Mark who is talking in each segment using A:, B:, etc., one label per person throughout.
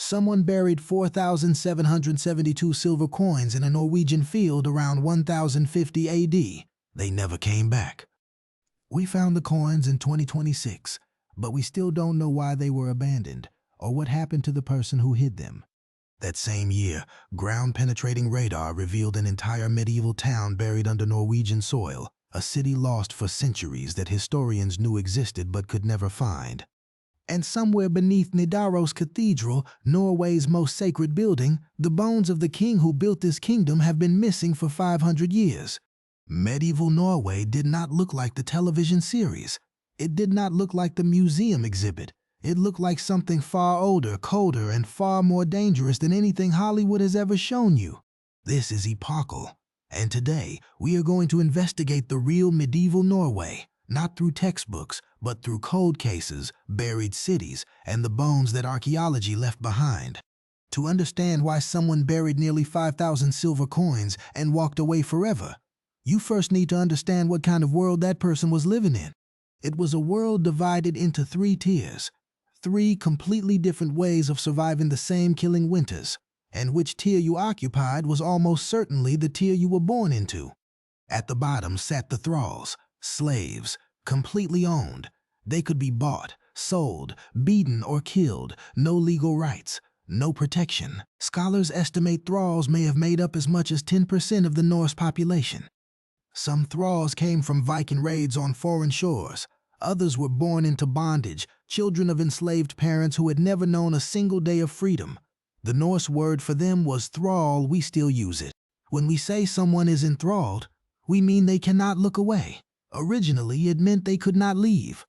A: Someone buried 4,772 silver coins in a Norwegian field around 1050 AD. They never came back. We found the coins in 2026, but we still don't know why they were abandoned or what happened to the person who hid them. That same year, ground-penetrating radar revealed an entire medieval town buried under Norwegian soil, a city lost for centuries that historians knew existed but could never find. And somewhere beneath Nidaros Cathedral, Norway's most sacred building, the bones of the king who built this kingdom have been missing for 500 years. Medieval Norway did not look like the television series. It did not look like the museum exhibit. It looked like something far older, colder, and far more dangerous than anything Hollywood has ever shown you. This is Epochal, and today we are going to investigate the real medieval Norway, not through textbooks, but through cold cases, buried cities, and the bones that archaeology left behind. To understand why someone buried nearly 5,000 silver coins and walked away forever, you first need to understand what kind of world that person was living in. It was a world divided into 3 tiers. 3 completely different ways of surviving the same killing winters, and which tier you occupied was almost certainly the tier you were born into. At the bottom sat the thralls, slaves, completely owned. They could be bought, sold, beaten, or killed, no legal rights, no protection. Scholars estimate thralls may have made up as much as 10% of the Norse population. Some thralls came from Viking raids on foreign shores. Others were born into bondage, children of enslaved parents who had never known a single day of freedom. The Norse word for them was thrall. We still use it. When we say someone is enthralled, we mean they cannot look away. Originally, it meant they could not leave.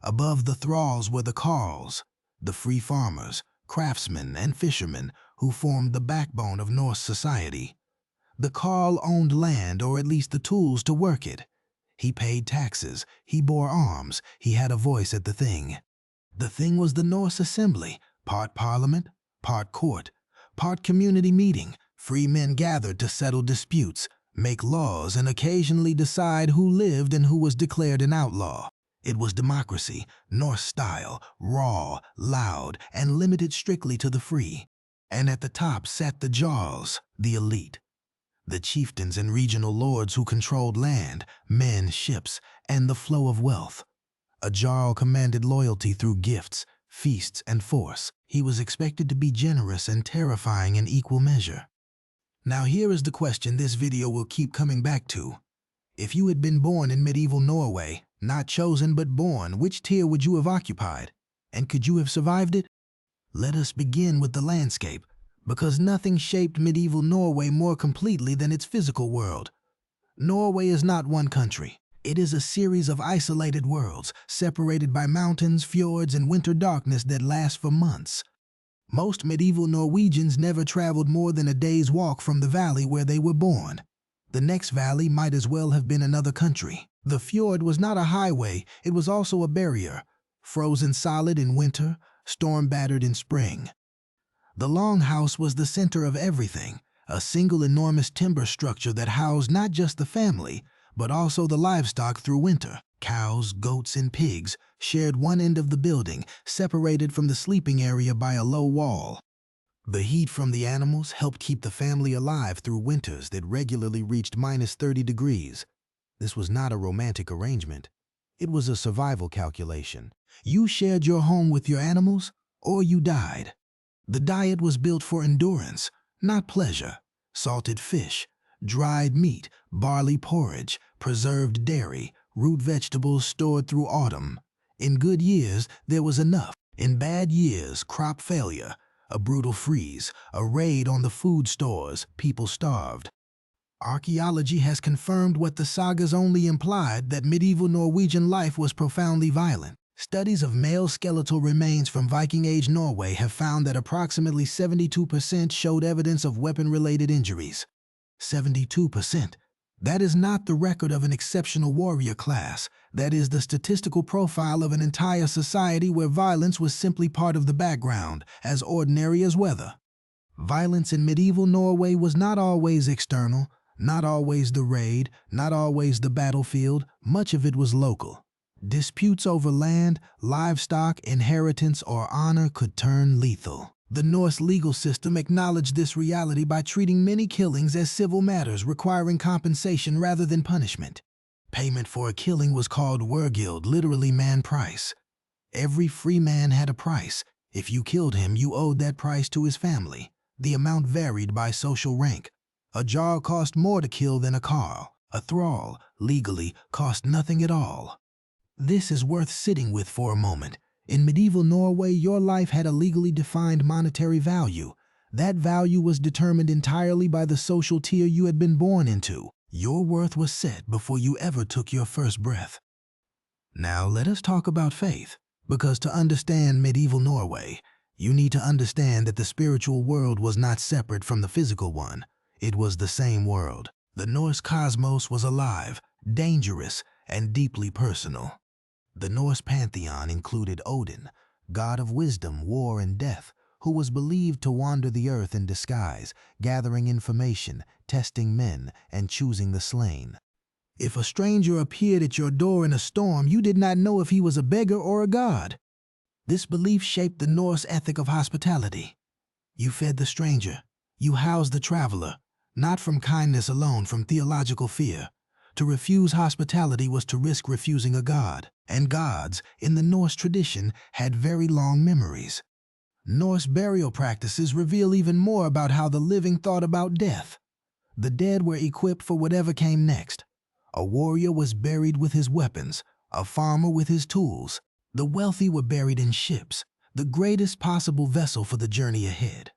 A: Above the thralls were the Karls, the free farmers, craftsmen, and fishermen who formed the backbone of Norse society. The Karl owned land, or at least the tools to work it. He paid taxes, he bore arms, he had a voice at the Thing. The Thing was the Norse assembly, part parliament, part court, part community meeting. Free men gathered to settle disputes, make laws, and occasionally decide who lived and who was declared an outlaw. It was democracy, Norse style, raw, loud, and limited strictly to the free. And at the top sat the Jarls, the elite. The chieftains and regional lords who controlled land, men, ships, and the flow of wealth. A Jarl commanded loyalty through gifts, feasts, and force. He was expected to be generous and terrifying in equal measure. Now here is the question this video will keep coming back to. If you had been born in medieval Norway, not chosen but born, which tier would you have occupied? And could you have survived it? Let us begin with the landscape, because nothing shaped medieval Norway more completely than its physical world. Norway is not one country. It is a series of isolated worlds, separated by mountains, fjords, and winter darkness that last for months. Most medieval Norwegians never traveled more than a day's walk from the valley where they were born. The next valley might as well have been another country. The fjord was not a highway, it was also a barrier, frozen solid in winter, storm-battered in spring. The longhouse was the center of everything, a single enormous timber structure that housed not just the family, but also the livestock through winter. Cows, goats, and pigs shared one end of the building, separated from the sleeping area by a low wall. The heat from the animals helped keep the family alive through winters that regularly reached -30 degrees. This was not a romantic arrangement. It was a survival calculation. You shared your home with your animals, or you died. The diet was built for endurance, not pleasure. Salted fish, dried meat, barley porridge, preserved dairy, root vegetables stored through autumn. In good years, there was enough. In bad years, crop failure, a brutal freeze, a raid on the food stores, people starved. Archaeology has confirmed what the sagas only implied, that medieval Norwegian life was profoundly violent. Studies of male skeletal remains from Viking-age Norway have found that approximately 72% showed evidence of weapon-related injuries. 72%. That is not the record of an exceptional warrior class. That is the statistical profile of an entire society where violence was simply part of the background, as ordinary as weather. Violence in medieval Norway was not always external, not always the raid, not always the battlefield. Much of it was local. Disputes over land, livestock, inheritance, or honor could turn lethal. The Norse legal system acknowledged this reality by treating many killings as civil matters requiring compensation rather than punishment. Payment for a killing was called wergild, literally man price. Every free man had a price. If you killed him, you owed that price to his family. The amount varied by social rank. A Jarl cost more to kill than a Karl. A Thrall, legally, cost nothing at all. This is worth sitting with for a moment. In medieval Norway, your life had a legally defined monetary value. That value was determined entirely by the social tier you had been born into. Your worth was set before you ever took your first breath. Now let us talk about faith, because to understand medieval Norway, you need to understand that the spiritual world was not separate from the physical one. It was the same world. The Norse cosmos was alive, dangerous, and deeply personal. The Norse pantheon included Odin, god of wisdom, war, and death, who was believed to wander the earth in disguise, gathering information, testing men, and choosing the slain. If a stranger appeared at your door in a storm, you did not know if he was a beggar or a god. This belief shaped the Norse ethic of hospitality. You fed the stranger. You housed the traveler, not from kindness alone, from theological fear. To refuse hospitality was to risk refusing a god, and gods, in the Norse tradition, had very long memories. Norse burial practices reveal even more about how the living thought about death. The dead were equipped for whatever came next. A warrior was buried with his weapons, a farmer with his tools. The wealthy were buried in ships, the greatest possible vessel for the journey ahead.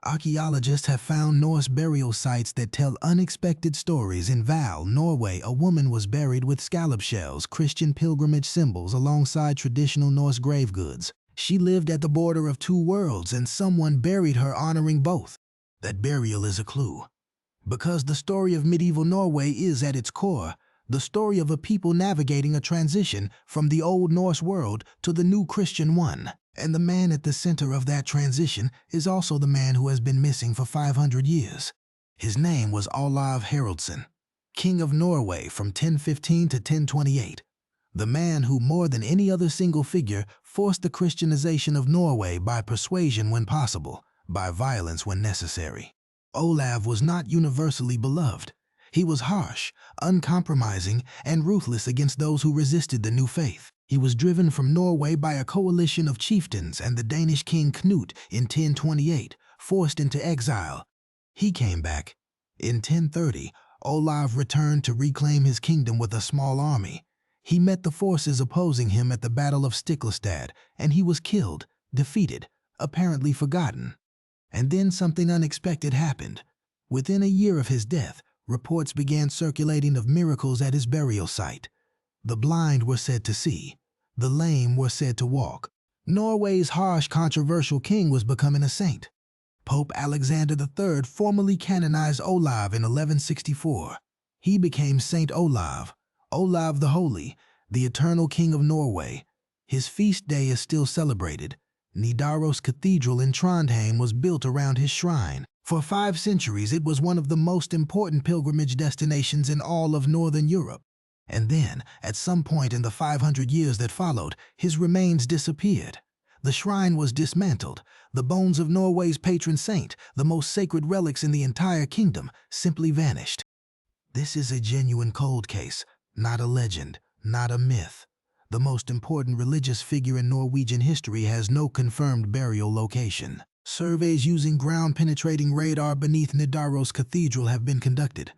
A: Archaeologists have found Norse burial sites that tell unexpected stories. In Thrall, Norway, a woman was buried with scallop shells, Christian pilgrimage symbols, alongside traditional Norse grave goods. She lived at the border of two worlds, and someone buried her honoring both. That burial is a clue. Because the story of medieval Norway is, at its core, the story of a people navigating a transition from the old Norse world to the new Christian one. And the man at the center of that transition is also the man who has been missing for 500 years. His name was Olav Haraldsson, king of Norway from 1015 to 1028. The man who, more than any other single figure, forced the Christianization of Norway by persuasion when possible, by violence when necessary. Olav was not universally beloved. He was harsh, uncompromising, and ruthless against those who resisted the new faith. He was driven from Norway by a coalition of chieftains and the Danish king Knut in 1028, forced into exile. He came back. In 1030, Olav returned to reclaim his kingdom with a small army. He met the forces opposing him at the Battle of Stiklestad, and he was killed, defeated, apparently forgotten. And then something unexpected happened. Within a year of his death, reports began circulating of miracles at his burial site. The blind were said to see. The lame were said to walk. Norway's harsh, controversial king was becoming a saint. Pope Alexander III formally canonized Olav in 1164. He became Saint Olav, Olav the Holy, the eternal king of Norway. His feast day is still celebrated. Nidaros Cathedral in Trondheim was built around his shrine. For 5 centuries, it was one of the most important pilgrimage destinations in all of Northern Europe. And then, at some point in the 500 years that followed, his remains disappeared. The shrine was dismantled. The bones of Norway's patron saint, the most sacred relics in the entire kingdom, simply vanished. This is a genuine cold case, not a legend, not a myth. The most important religious figure in Norwegian history has no confirmed burial location. Surveys using ground-penetrating radar beneath Nidaros Cathedral have been conducted.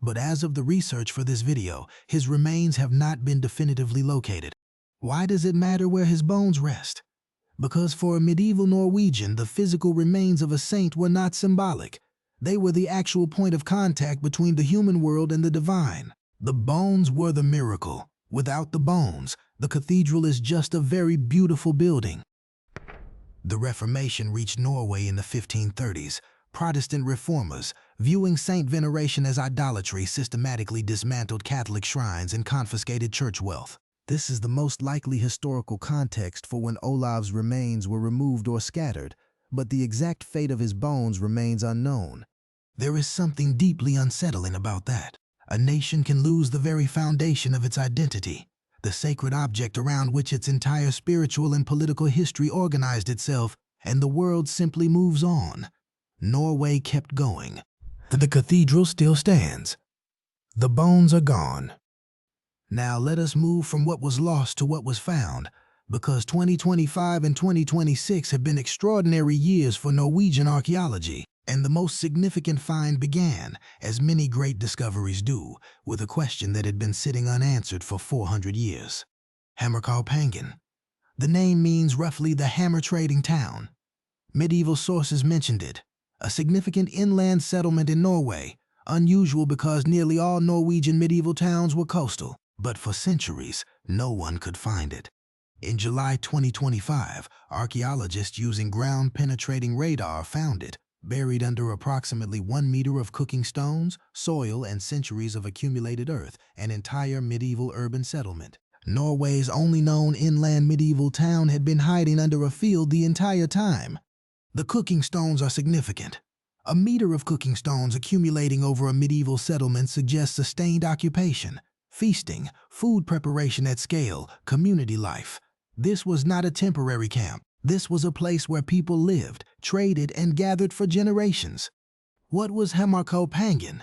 A: But as of the research for this video, his remains have not been definitively located. Why does it matter where his bones rest? Because for a medieval Norwegian, the physical remains of a saint were not symbolic. They were the actual point of contact between the human world and the divine. The bones were the miracle. Without the bones, the cathedral is just a very beautiful building. The Reformation reached Norway in the 1530s. Protestant reformers, viewing saint veneration as idolatry, systematically dismantled Catholic shrines and confiscated church wealth. This is the most likely historical context for when Olav's remains were removed or scattered, but the exact fate of his bones remains unknown. There is something deeply unsettling about that. A nation can lose the very foundation of its identity, the sacred object around which its entire spiritual and political history organized itself, and the world simply moves on. Norway kept going. The cathedral still stands. The bones are gone. Now let us move from what was lost to what was found, because 2025 and 2026 have been extraordinary years for Norwegian archaeology, and the most significant find began, as many great discoveries do, with a question that had been sitting unanswered for 400 years. Hammerkalpangen. The name means roughly the hammer trading town. Medieval sources mentioned it, a significant inland settlement in Norway, unusual because nearly all Norwegian medieval towns were coastal, but for centuries, no one could find it. In July 2025, archaeologists using ground-penetrating radar found it, buried under approximately 1 meter of cooking stones, soil, and centuries of accumulated earth, an entire medieval urban settlement. Norway's only known inland medieval town had been hiding under a field the entire time. The cooking stones are significant. 1 meter of cooking stones accumulating over a medieval settlement suggests sustained occupation, feasting, food preparation at scale, community life. This was not a temporary camp. This was a place where people lived, traded, and gathered for generations. What was Hammerkalpangen?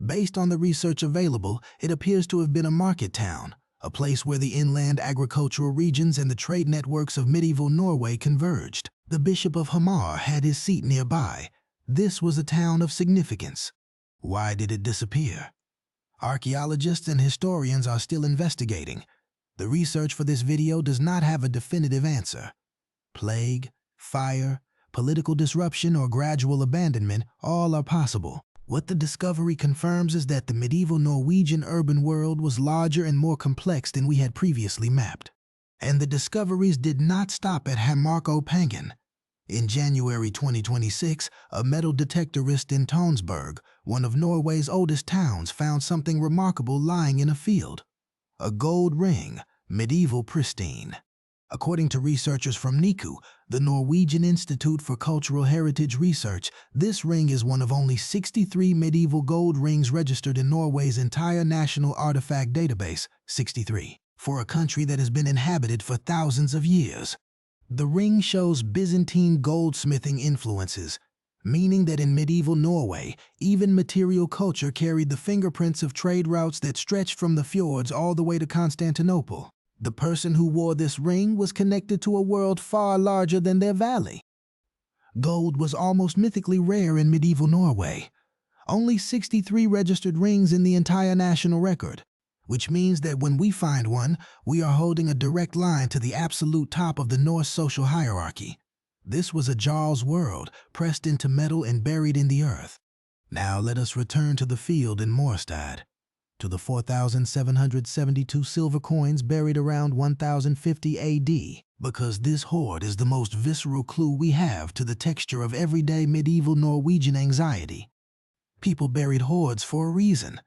A: Based on the research available, it appears to have been a market town, a place where the inland agricultural regions and the trade networks of medieval Norway converged. The Bishop of Hamar had his seat nearby. This was a town of significance. Why did it disappear? Archaeologists and historians are still investigating. The research for this video does not have a definitive answer. Plague, fire, political disruption, or gradual abandonment, all are possible. What the discovery confirms is that the medieval Norwegian urban world was larger and more complex than we had previously mapped. And the discoveries did not stop at Hammerkalpangen. In January 2026, a metal detectorist in Tonsberg, one of Norway's oldest towns, found something remarkable lying in a field. A gold ring, medieval pristine. According to researchers from NICU, the Norwegian Institute for Cultural Heritage Research, this ring is one of only 63 medieval gold rings registered in Norway's entire national artifact database, 63, for a country that has been inhabited for thousands of years. The ring shows Byzantine goldsmithing influences, meaning that in medieval Norway, even material culture carried the fingerprints of trade routes that stretched from the fjords all the way to Constantinople. The person who wore this ring was connected to a world far larger than their valley. Gold was almost mythically rare in medieval Norway. Only 63 registered rings in the entire national record, which means that when we find one, we are holding a direct line to the absolute top of the Norse social hierarchy. This was a Jarl's world, pressed into metal and buried in the earth. Now let us return to the field in Morstad, to the 4,772 silver coins buried around 1050 AD, because this hoard is the most visceral clue we have to the texture of everyday medieval Norwegian anxiety. People buried hoards for a reason.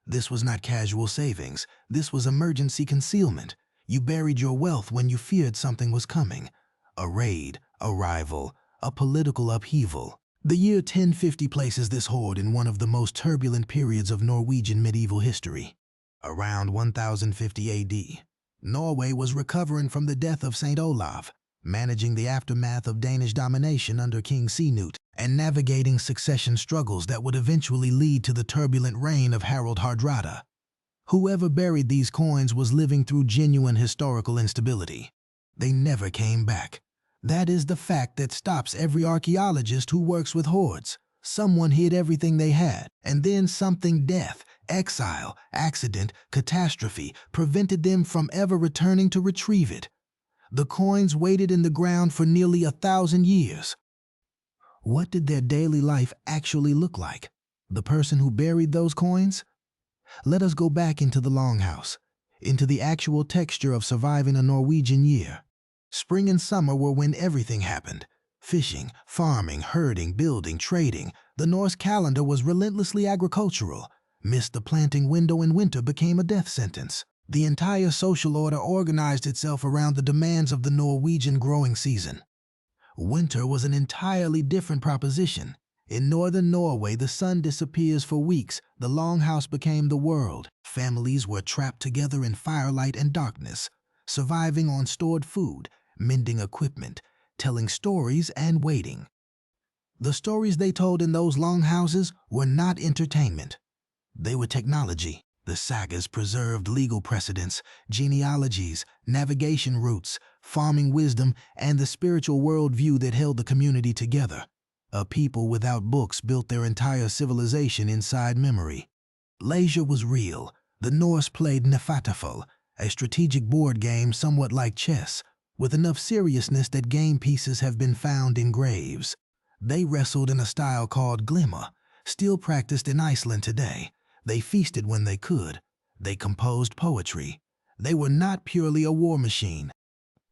A: This was not casual savings. This was emergency concealment. You buried your wealth when you feared something was coming. A raid, a rival, a political upheaval. The year 1050 places this hoard in one of the most turbulent periods of Norwegian medieval history. Around 1050 AD, Norway was recovering from the death of St. Olav, managing the aftermath of Danish domination under King Canute, and navigating succession struggles that would eventually lead to the turbulent reign of Harald Hardrada. Whoever buried these coins was living through genuine historical instability. They never came back. That is the fact that stops every archaeologist who works with hoards. Someone hid everything they had, and then something, death, exile, accident, catastrophe, prevented them from ever returning to retrieve it. The coins waited in the ground for nearly 1,000 years. What did their daily life actually look like? The person who buried those coins? Let us go back into the longhouse, into the actual texture of surviving a Norwegian year. Spring and summer were when everything happened. Fishing, farming, herding, building, trading. The Norse calendar was relentlessly agricultural. Missed the planting window in winter became a death sentence. The entire social order organized itself around the demands of the Norwegian growing season. Winter was an entirely different proposition. In northern Norway, the sun disappears for weeks. The longhouse became the world. Families were trapped together in firelight and darkness, surviving on stored food, mending equipment, telling stories and waiting. The stories they told in those longhouses were not entertainment. They were technology. The sagas preserved legal precedents, genealogies, navigation routes, farming wisdom, and the spiritual worldview that held the community together. A people without books built their entire civilization inside memory. Leisure was real. The Norse played Hnefatafl, a strategic board game somewhat like chess, with enough seriousness that game pieces have been found in graves. They wrestled in a style called glimmer, still practiced in Iceland today. They feasted when they could. They composed poetry. They were not purely a war machine.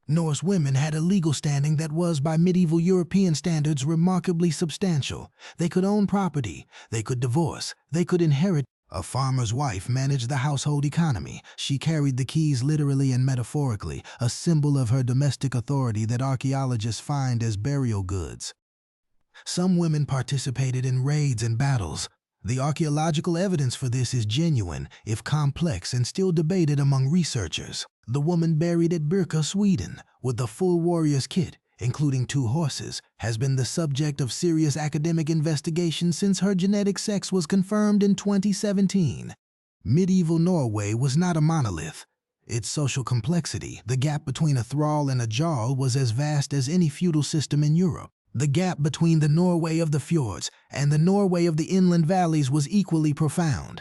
A: Norse women had a legal standing that was, by medieval European standards, remarkably substantial. They could own property. They could divorce. They could inherit. A farmer's wife managed the household economy. She carried the keys literally and metaphorically, a symbol of her domestic authority that archaeologists find as burial goods. Some women participated in raids and battles. The archaeological evidence for this is genuine, if complex, and still debated among researchers. The woman buried at Birka, Sweden, with the full warrior's kit, including 2 horses, has been the subject of serious academic investigation since her genetic sex was confirmed in 2017. Medieval Norway was not a monolith. Its social complexity, the gap between a Thrall and a Jarl, was as vast as any feudal system in Europe. The gap between the Norway of the fjords and the Norway of the inland valleys was equally profound.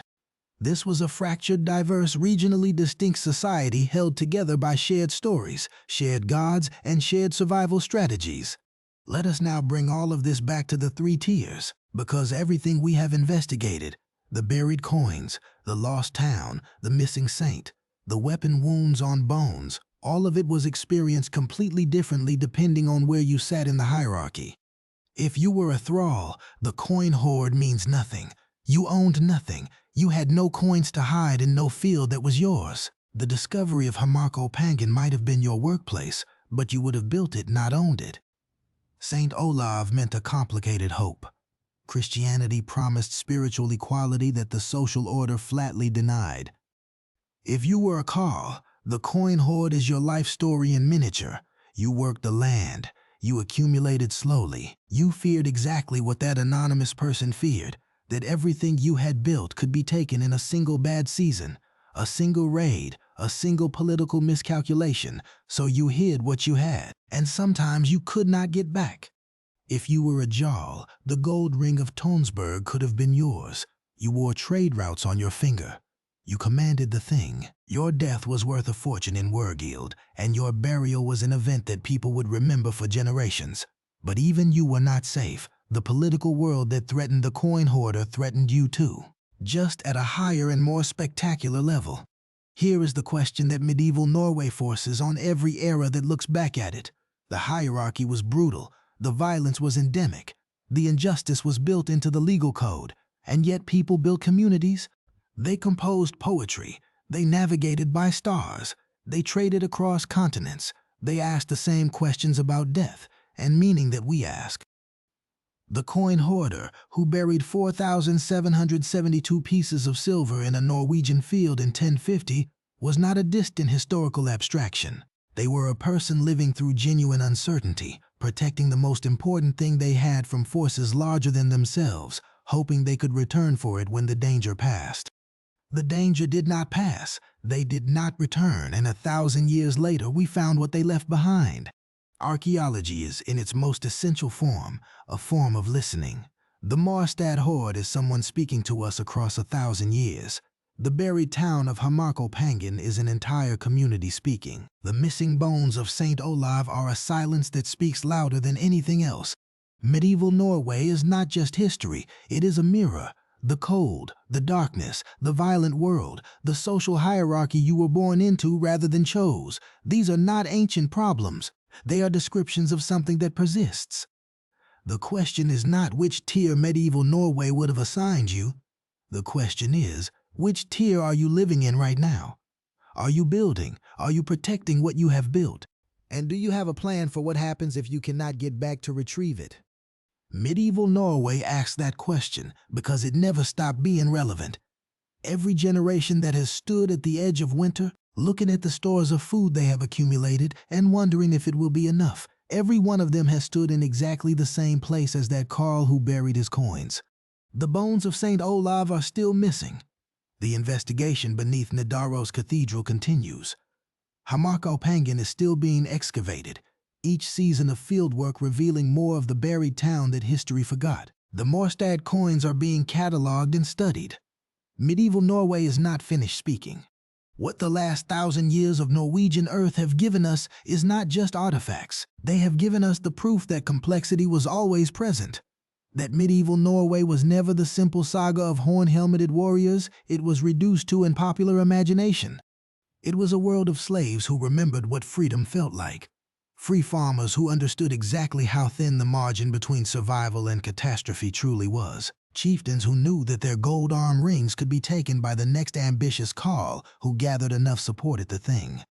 A: This was a fractured, diverse, regionally distinct society held together by shared stories, shared gods, and shared survival strategies. Let us now bring all of this back to the 3 tiers, because everything we have investigated, the buried coins, the lost town, the missing saint, the weapon wounds on bones, all of it was experienced completely differently depending on where you sat in the hierarchy. If you were a thrall, the coin hoard means nothing. You owned nothing. You had no coins to hide and no field that was yours. The discovery of Epochal might have been your workplace, but you would have built it, not owned it. Saint Olav meant a complicated hope. Christianity promised spiritual equality that the social order flatly denied. If you were a Karl, the coin hoard is your life story in miniature. You worked the land. You accumulated slowly. You feared exactly what that anonymous person feared, that everything you had built could be taken in a single bad season, a single raid, a single political miscalculation, so you hid what you had, and sometimes you could not get back. If you were a Jarl, the gold ring of Tonsberg could have been yours. You wore trade routes on your finger. You commanded the thing. Your death was worth a fortune in Wergild, and your burial was an event that people would remember for generations. But even you were not safe. The political world that threatened the coin hoarder threatened you too, just at a higher and more spectacular level. Here is the question that medieval Norway forces on every era that looks back at it. The hierarchy was brutal, the violence was endemic, the injustice was built into the legal code, and yet people built communities. They composed poetry, they navigated by stars, they traded across continents, they asked the same questions about death and meaning that we ask. The coin hoarder, who buried 4,772 pieces of silver in a Norwegian field in 1050, was not a distant historical abstraction. They were a person living through genuine uncertainty, protecting the most important thing they had from forces larger than themselves, hoping they could return for it when the danger passed. The danger did not pass, they did not return, and 1,000 years later we found what they left behind. Archaeology is, in its most essential form, a form of listening. The Marstad hoard is someone speaking to us across 1,000 years. The buried town of Epochal is an entire community speaking. The missing bones of Saint Olav are a silence that speaks louder than anything else. Medieval Norway is not just history, it is a mirror. The cold, the darkness, the violent world, the social hierarchy you were born into rather than chose. These are not ancient problems. They are descriptions of something that persists. The question is not which tier medieval Norway would have assigned you. The question is, which tier are you living in right now? Are you building? Are you protecting what you have built? And do you have a plan for what happens if you cannot get back to retrieve it? Medieval Norway asks that question because it never stopped being relevant. Every generation that has stood at the edge of winter, looking at the stores of food they have accumulated and wondering if it will be enough, Every one of them has stood in exactly the same place as that Karl who buried his coins. The bones of St. Olav are still missing. The investigation beneath Nidaros Cathedral continues. Hamarkopangan is still being excavated, each season of fieldwork revealing more of the buried town that history forgot. The Morstad coins are being cataloged and studied. Medieval Norway is not finished speaking. What the last 1,000 years of Norwegian earth have given us is not just artifacts. They have given us the proof that complexity was always present. That medieval Norway was never the simple saga of horn-helmeted warriors it was reduced to in popular imagination. It was a world of slaves who remembered what freedom felt like. Free farmers who understood exactly how thin the margin between survival and catastrophe truly was. Chieftains who knew that their gold-arm rings could be taken by the next ambitious Karl who gathered enough support at the thing.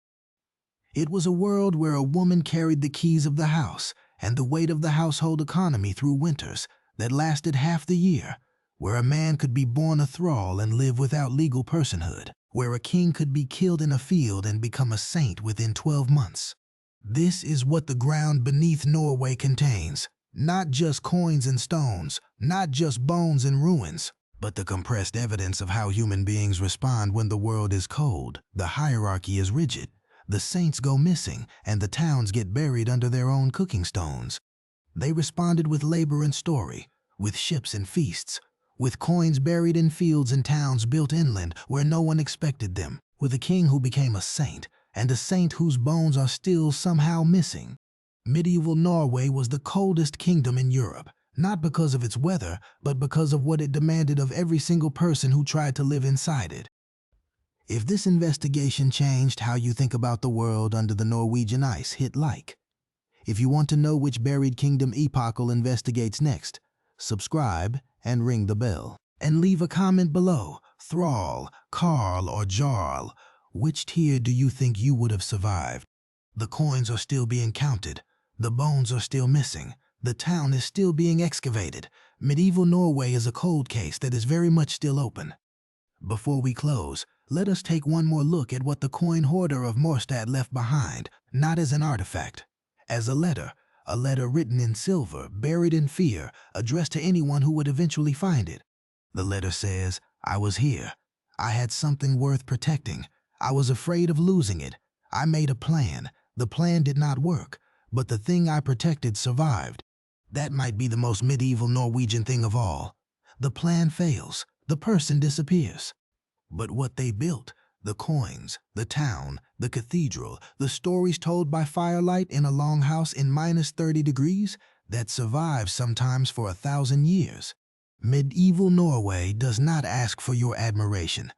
A: It was a world where a woman carried the keys of the house and the weight of the household economy through winters that lasted half the year, where a man could be born a thrall and live without legal personhood, where a king could be killed in a field and become a saint within 12 months. This is what the ground beneath Norway contains. Not just coins and stones, not just bones and ruins, but the compressed evidence of how human beings respond when the world is cold. The hierarchy is rigid. The saints go missing, and the towns get buried under their own cooking stones. They responded with labor and story, with ships and feasts, with coins buried in fields and towns built inland where no one expected them, with a king who became a saint, and a saint whose bones are still somehow missing. Medieval Norway was the coldest kingdom in Europe, not because of its weather, but because of what it demanded of every single person who tried to live inside it. If this investigation changed how you think about the world under the Norwegian ice, hit like. If you want to know which buried kingdom Epochal investigates next, subscribe and ring the bell. And leave a comment below. Thrall, Karl, or Jarl, which tier do you think you would have survived? The coins are still being counted. The bones are still missing. The town is still being excavated. Medieval Norway is a cold case that is very much still open. Before we close, let us take one more look at what the coin hoarder of Morstad left behind, not as an artifact, as a letter written in silver, buried in fear, addressed to anyone who would eventually find it. The letter says, "I was here. I had something worth protecting. I was afraid of losing it. I made a plan. The plan did not work, but the thing I protected survived." That might be the most medieval Norwegian thing of all. The plan fails. The person disappears. But what they built, the coins, the town, the cathedral, the stories told by firelight in a longhouse in -30 degrees, that survives sometimes for 1,000 years. Medieval Norway does not ask for your admiration.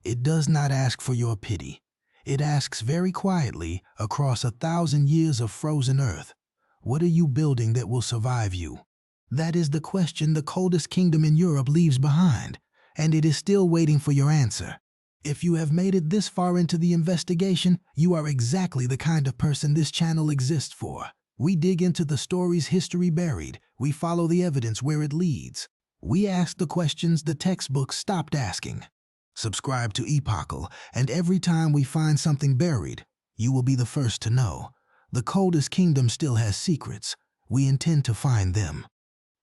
A: It does not ask for your pity. It asks very quietly, across 1,000 years of frozen earth, what are you building that will survive you? That is the question the coldest kingdom in Europe leaves behind, and it is still waiting for your answer. If you have made it this far into the investigation, you are exactly the kind of person this channel exists for. We dig into the story's history buried. We follow the evidence where it leads. We ask the questions the textbooks stopped asking. Subscribe to Epochal, and every time we find something buried, you will be the first to know. The coldest kingdom still has secrets. We intend to find them.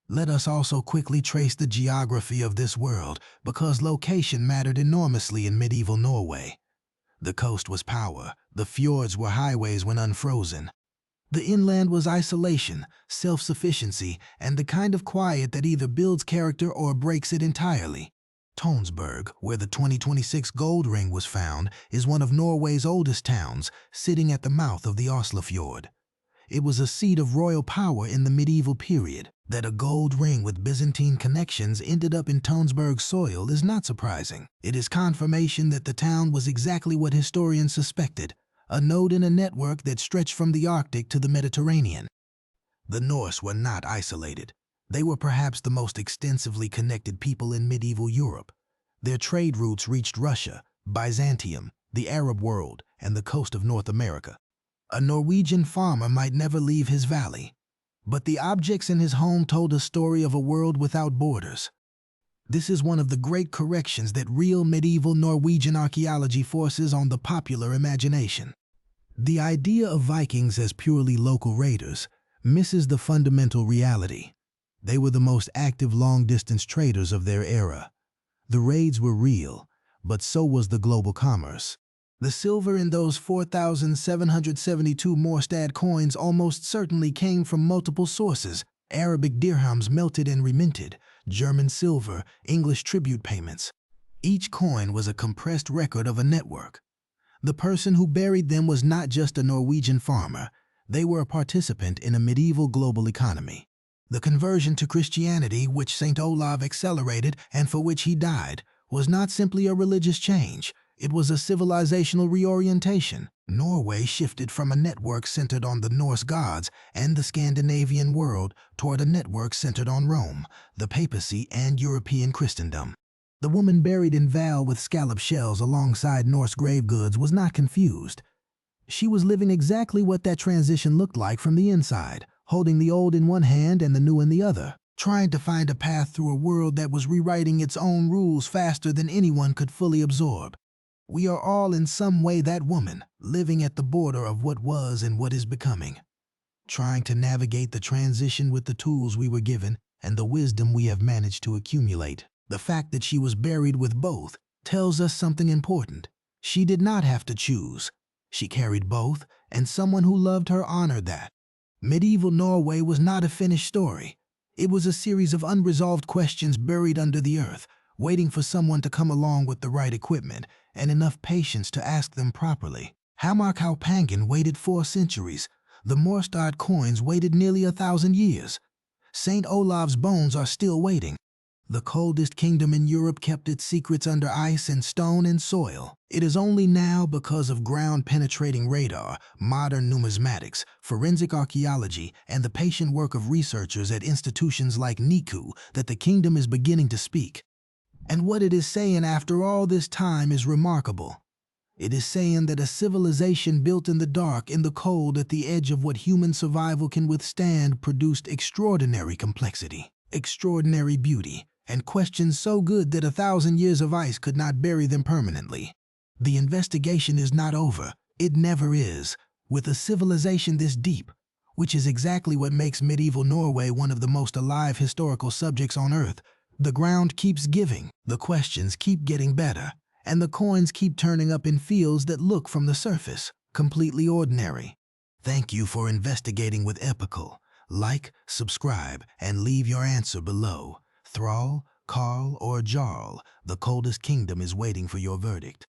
A: Let us also quickly trace the geography of this world, because location mattered enormously in medieval Norway. The coast was power. The fjords were highways when unfrozen. The inland was isolation, self-sufficiency, and the kind of quiet that either builds character or breaks it entirely. Tonsberg, where the 2026 gold ring was found, is one of Norway's oldest towns, sitting at the mouth of the Oslofjord. It was a seat of royal power in the medieval period. That a gold ring with Byzantine connections ended up in Tonsberg's soil is not surprising. It is confirmation that the town was exactly what historians suspected, a node in a network that stretched from the Arctic to the Mediterranean. The Norse were not isolated. They were perhaps the most extensively connected people in medieval Europe. Their trade routes reached Russia, Byzantium, the Arab world, and the coast of North America. A Norwegian farmer might never leave his valley, but the objects in his home told a story of a world without borders. This is one of the great corrections that real medieval Norwegian archaeology forces on the popular imagination. The idea of Vikings as purely local raiders, misses the fundamental reality. They were the most active long-distance traders of their era. The raids were real, but so was the global commerce. The silver in those 4,772 Morstad coins almost certainly came from multiple sources: Arabic dirhams melted and reminted, German silver, English tribute payments. Each coin was a compressed record of a network. The person who buried them was not just a Norwegian farmer. They were a participant in a medieval global economy. The conversion to Christianity, which St. Olav accelerated and for which he died, was not simply a religious change. It was a civilizational reorientation. Norway shifted from a network centered on the Norse gods and the Scandinavian world toward a network centered on Rome, the papacy, and European Christendom. The woman buried in Val with scallop shells alongside Norse grave goods was not confused. She was living exactly what that transition looked like from the inside, holding the old in one hand and the new in the other, trying to find a path through a world that was rewriting its own rules faster than anyone could fully absorb. We are all in some way that woman, living at the border of what was and what is becoming, trying to navigate the transition with the tools we were given and the wisdom we have managed to accumulate. The fact that she was buried with both tells us something important. She did not have to choose. She carried both, and someone who loved her honored that. Medieval Norway was not a finished story. It was a series of unresolved questions buried under the earth, waiting for someone to come along with the right equipment and enough patience to ask them properly. Hammarkalpangan waited 4 centuries. The Morstad coins waited nearly 1,000 years. St. Olav's bones are still waiting. The coldest kingdom in Europe kept its secrets under ice and stone and soil. It is only now, because of ground-penetrating radar, modern numismatics, forensic archaeology, and the patient work of researchers at institutions like NICU, that the kingdom is beginning to speak. And what it is saying after all this time is remarkable. It is saying that a civilization built in the dark, in the cold, at the edge of what human survival can withstand, produced extraordinary complexity, extraordinary beauty, and questions so good that 1,000 years of ice could not bury them permanently. The investigation is not over. It never is. With a civilization this deep, which is exactly what makes medieval Norway one of the most alive historical subjects on Earth, the ground keeps giving, the questions keep getting better, and the coins keep turning up in fields that look from the surface completely ordinary. Thank you for investigating with Epochal. Like, subscribe, and leave your answer below. Thrall, Karl, or Jarl, the coldest kingdom is waiting for your verdict.